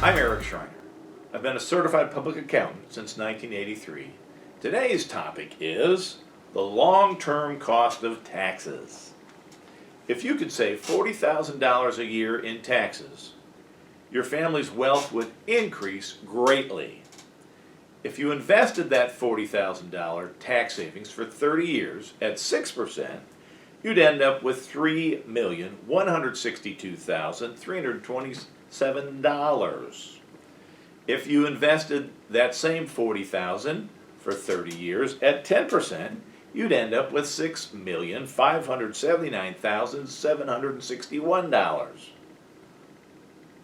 I'm Aric Schreiner. I've been a certified public accountant since 1983. Today's topic is the long-term cost of taxes. If you could save $40,000 a year in taxes, your family's wealth would increase greatly. If you invested that $40,000 tax savings for 30 years at 6%, you'd end up with $3,162,327. If you invested that same $40,000 for 30 years at 10%, you'd end up with $6,579,761.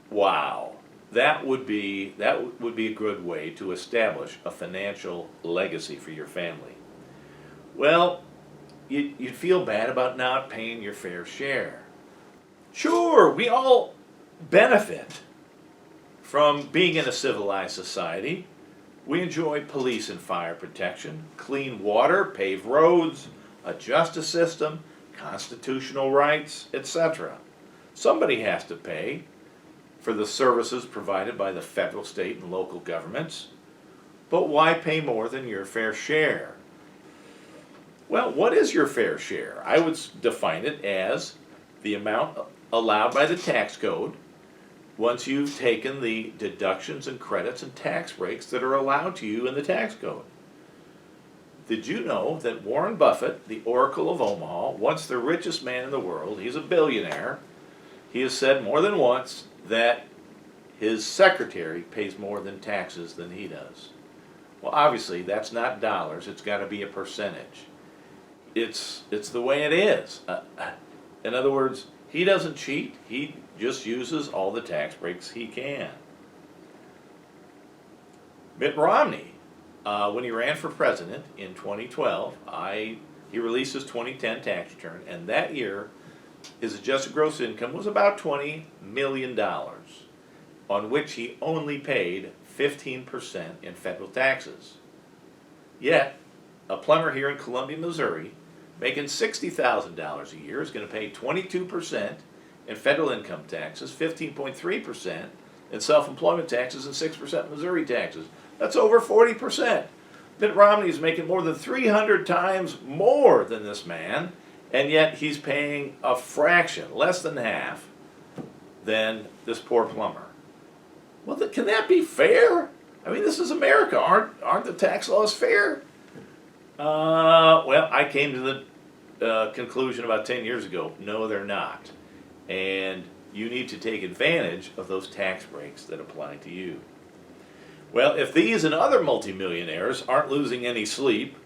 Wow, that would be a good way to establish a financial legacy for your family. Well, you'd feel bad about not paying your fair share. Sure, we all benefit from being in a civilized society. We enjoy police and fire protection, clean water, paved roads, a justice system, constitutional rights, etc. Somebody has to pay for the services provided by the federal, state, and local governments. But why pay more than your fair share? Well, what is your fair share? I would define it as the amount allowed by the tax code once you've taken the deductions and credits and tax breaks that are allowed to you in the tax code. Did you know that Warren Buffett, the Oracle of Omaha, once the richest man in the world, he's a billionaire, he has said more than once that his secretary pays more than taxes than he does. Well, obviously, that's not dollars. It's got to be a percentage. It's the way it is. In other words, he doesn't cheat. He just uses all the tax breaks he can. Mitt Romney, when he ran for president in 2012, he released his 2010 tax return, and that year his adjusted gross income was about $20 million, on which he only paid 15% in federal taxes. Yet, a plumber here in Columbia, Missouri, making $60,000 a year is going to pay 22% in federal income taxes, 15.3% in self-employment taxes, and 6% Missouri taxes. That's over 40%. Mitt Romney is making more than 300 times more than this man, and yet he's paying a fraction, less than half, than this poor plumber. Well, can that be fair? I mean, this is America. Aren't the tax laws fair? Well, I came to the conclusion about 10 years ago, no, they're not. And you need to take advantage of those tax breaks that apply to you. Well, if these and other multimillionaires aren't losing any sleep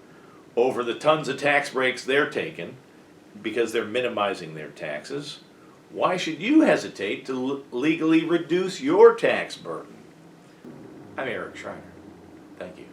over the tons of tax breaks they're taking because they're minimizing their taxes, why should you hesitate to legally reduce your tax burden? I'm Aric Schreiner. Thank you.